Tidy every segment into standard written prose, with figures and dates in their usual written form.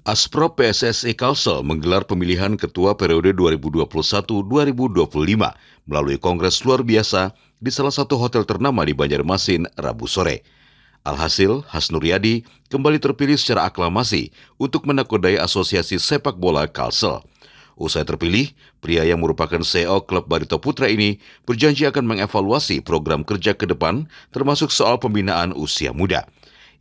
Asprop PSSI Kalsel menggelar pemilihan ketua periode 2021-2025 melalui kongres luar biasa di salah satu hotel ternama di Banjarmasin, Rabu sore. Alhasil, Hasnuryadi kembali terpilih secara aklamasi untuk menakodai Asosiasi Sepak Bola Kalsel. Usai terpilih, pria yang merupakan CEO klub Barito Putra ini berjanji akan mengevaluasi program kerja ke depan, termasuk soal pembinaan usia muda.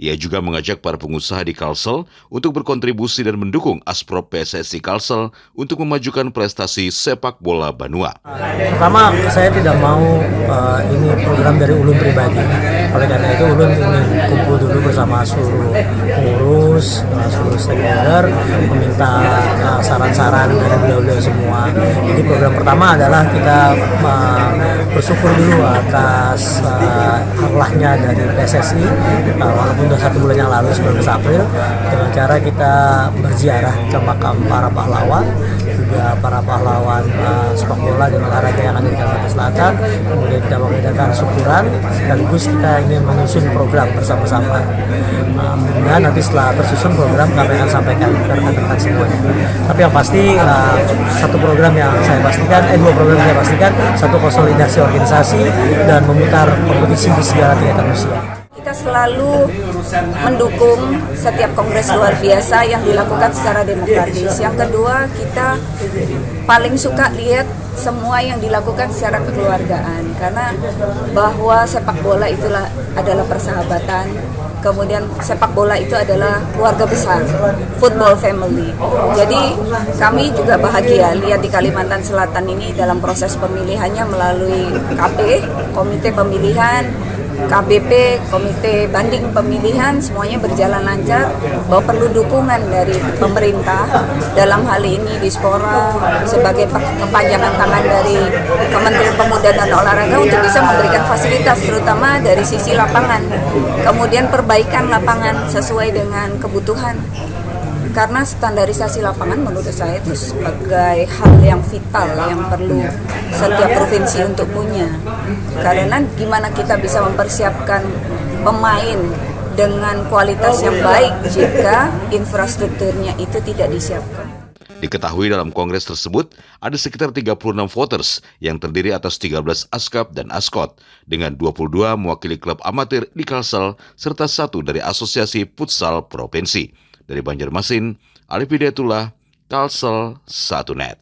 Ia juga mengajak para pengusaha di Kalsel untuk berkontribusi dan mendukung Asprop PSSI Kalsel untuk memajukan prestasi sepak bola Banua. Pertama, saya tidak mau ini program dari Ulun pribadi. Oleh karena itu, Ulun ingin kumpul dulu bersama seluruh pengurus, seluruh stakeholder, meminta saran-saran dari beliau-beliau semua. Jadi program pertama adalah kita bersyukur dulu atas arwahnya dari PSSI, walaupun sudah 1 bulan yang lalu, 19 April, dengan cara kita berziarah ke makam para pahlawan, juga para pahlawan sepak bola dan olahraga yang ada di Kalimantan Selatan. Kemudian kita mengadakan syukuran, sekaligus kita ingin menyusun program bersama-sama. Dan nanti setelah tersusun program, kami akan sampaikan ke rekan-rekan semuanya. Tapi yang pasti, dua program yang saya pastikan, satu konsolidasi organisasi dan memutar kompetisi di segala tingkatan usia. Kita selalu mendukung setiap kongres luar biasa yang dilakukan secara demokratis. Yang kedua, kita paling suka lihat semua yang dilakukan secara kekeluargaan, karena bahwa sepak bola itulah adalah persahabatan. Kemudian sepak bola itu adalah keluarga besar, football family. Jadi kami juga bahagia lihat di Kalimantan Selatan ini dalam proses pemilihannya melalui KP, Komite Pemilihan, KBP, Komite Banding Pemilihan, semuanya berjalan lancar, bahwa perlu dukungan dari pemerintah, dalam hal ini Dispora sebagai kepanjangan tangan dari Kementerian Pemuda dan Olahraga untuk bisa memberikan fasilitas, terutama dari sisi lapangan, kemudian perbaikan lapangan sesuai dengan kebutuhan. Karena standarisasi lapangan menurut saya itu sebagai hal yang vital yang perlu setiap provinsi untuk punya. Karena gimana kita bisa mempersiapkan pemain dengan kualitas yang baik jika infrastrukturnya itu tidak disiapkan. Diketahui dalam kongres tersebut ada sekitar 36 voters yang terdiri atas 13 askap dan askot dengan 22 mewakili klub amatir di Kalsel serta 1 dari Asosiasi Futsal Provinsi. Dari Banjarmasin, Alif Hidayatullah, Kalsel 1net.